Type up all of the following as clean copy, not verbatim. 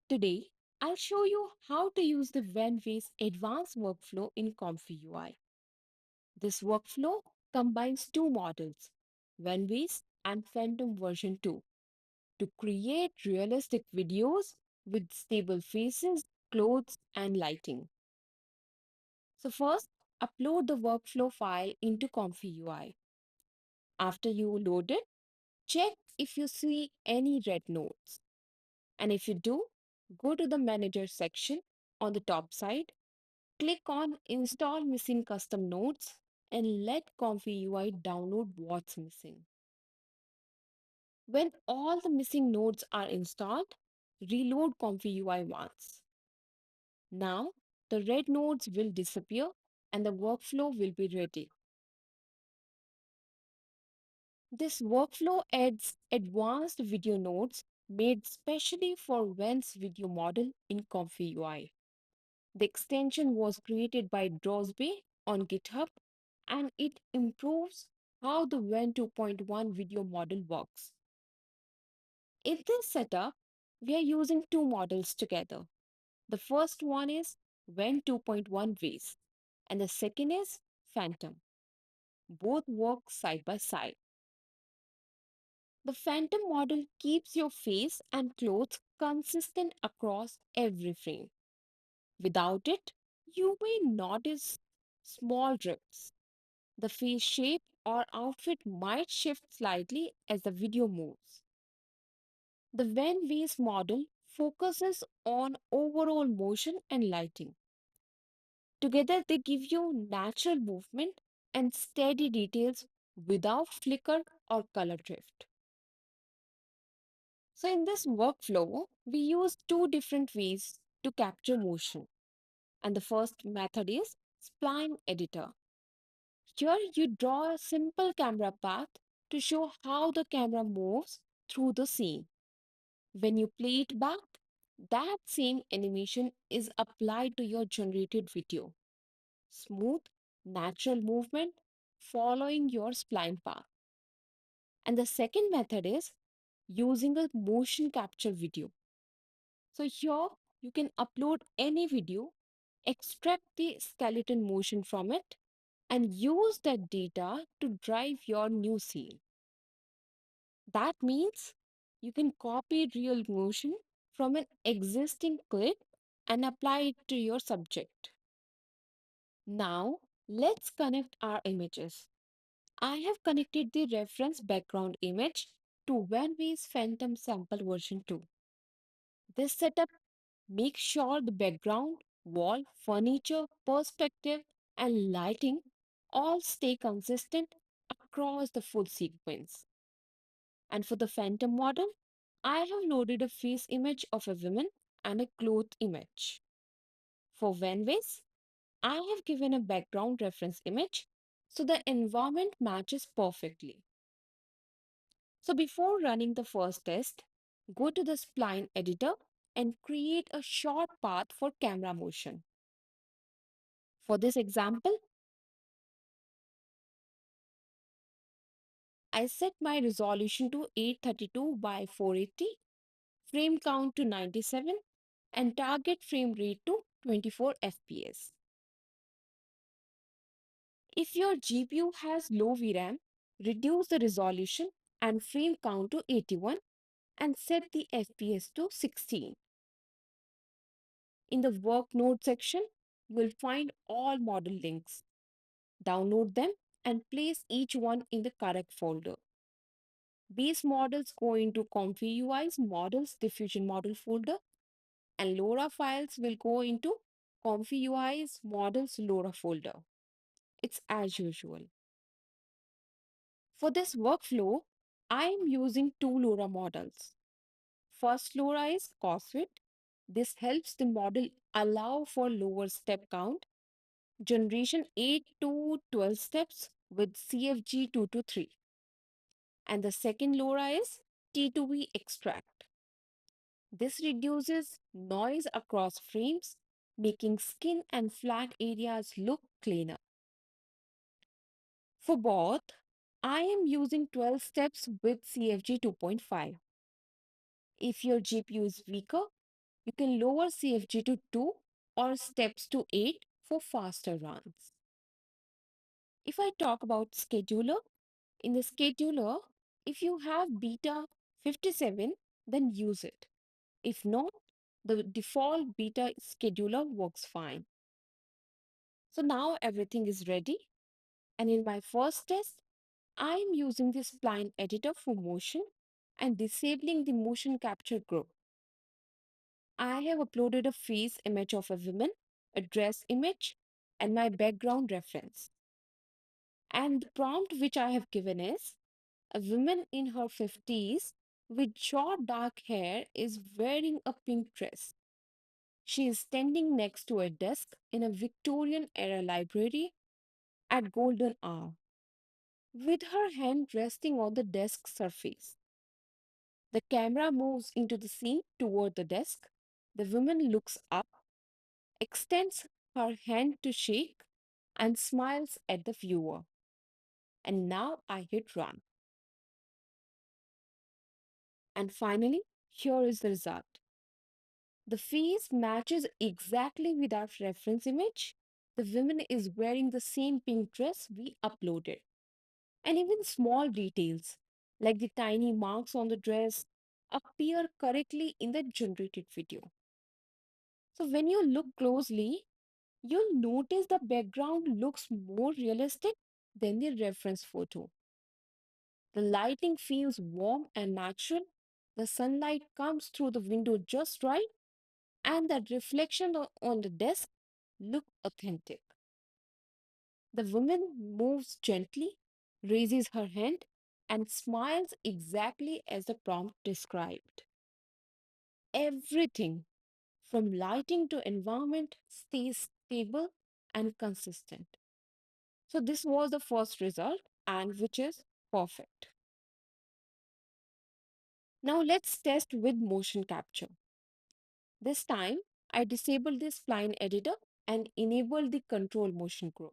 Today, I'll show you how to use the Wan VACE advanced workflow in ComfyUI. This workflow combines two models, Wan VACE and Phantom version 2, to create realistic videos with stable faces, clothes, and lighting. So first, upload the workflow file into ComfyUI. After you load it, check if you see any red nodes. And if you do, go to the Manager section on the top side, click on Install Missing Custom Nodes, and let ComfyUI download what's missing. When all the missing nodes are installed, reload ComfyUI once. Now, the red nodes will disappear and the workflow will be ready. This workflow adds advanced video nodes made specially for WAN's video model in ComfyUI. The extension was created by Drosby on GitHub and it improves how the WAN 2.1 video model works. In this setup, we are using two models together. The first one is WAN 2.1 VACE and the second is Phantom. Both work side by side. The Phantom model keeps your face and clothes consistent across every frame. Without it, you may notice small drifts. The face shape or outfit might shift slightly as the video moves. The Van Ways model focuses on overall motion and lighting. Together, they give you natural movement and steady details without flicker or color drift. So, in this workflow, we use two different ways to capture motion. And the first method is Spline Editor. Here you draw a simple camera path to show how the camera moves through the scene. When you play it back, that same animation is applied to your generated video. Smooth, natural movement following your spline path. And the second method is using a motion capture video. So here you can upload any video, extract the skeleton motion from it, and use that data to drive your new scene. That means you can copy real motion from an existing clip and apply it to your subject. Now, let's connect our images. I have connected the reference background image to OneWay's Phantom Sample version 2. This setup makes sure the background, wall, furniture, perspective, and lighting all stay consistent across the full sequence. And for the phantom model, I have loaded a face image of a woman and a cloth image. For Vanways, I have given a background reference image so the environment matches perfectly. So before running the first test, go to the Spline Editor and create a short path for camera motion. For this example, I set my resolution to 832 by 480, frame count to 97, and target frame rate to 24 fps. If your GPU has low VRAM, reduce the resolution and frame count to 81 and set the FPS to 16. In the work node section, you will find all model links. Download them and place each one in the correct folder. Base models go into ComfyUI's Models Diffusion Model folder, and LoRA files will go into ComfyUI's Models LoRA folder. It's as usual. For this workflow, I am using two LoRA models. First LoRA is CausVid. This helps the model allow for lower step count, generation 8 to 12 steps with CFG 2 to 3. And the second LoRA is T2V Extract. This reduces noise across frames, making skin and flat areas look cleaner. For both, I am using 12 steps with CFG 2.5. If your GPU is weaker, You can lower CFG to 2 or steps to 8 for faster runs. If I talk about scheduler, in the scheduler, if you have beta 57, then use it. If not, the default beta scheduler works fine. So now everything is ready. And in my first test, I am using the Spline Editor for motion and disabling the motion capture group. I have uploaded a face image of a woman, a dress image, and my background reference. And the prompt which I have given is a woman in her 50s with short dark hair is wearing a pink dress. She is standing next to a desk in a Victorian era library at golden hour, with her hand resting on the desk surface. The camera moves into the scene toward the desk. The woman looks up, extends her hand to shake, and smiles at the viewer. And now I hit run. And finally, here is the result. The face matches exactly with our reference image. The woman is wearing the same pink dress we uploaded. And even small details, like the tiny marks on the dress, appear correctly in the generated video. So when you look closely, you'll notice the background looks more realistic than the reference photo. The lighting feels warm and natural. The sunlight comes through the window just right, and the reflection on the desk look authentic. The woman moves gently, raises her hand, and smiles exactly as the prompt described. Everything from lighting to environment stays stable and consistent. So this was the first result and which is perfect. Now let's test with motion capture. This time I disabled the spline editor and enabled the control motion group.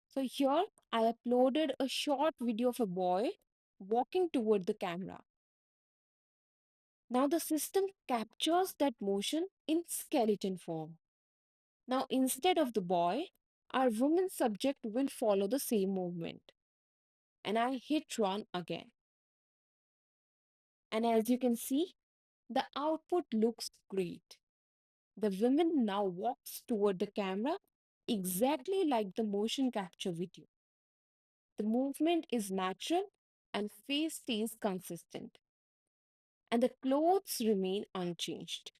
So here I uploaded a short video of a boy walking toward the camera. Now the system captures that motion in skeleton form. Now instead of the boy, our woman subject will follow the same movement. And I hit run again. And as you can see, the output looks great. The woman now walks toward the camera exactly like the motion capture video. The movement is natural and face stays consistent. And the clothes remain unchanged.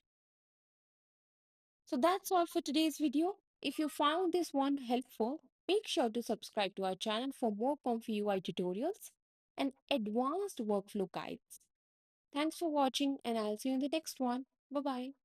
So that's all for today's video. If you found this one helpful, make sure to subscribe to our channel for more ComfyUI tutorials and advanced workflow guides. Thanks for watching and I'll see you in the next one. Bye bye.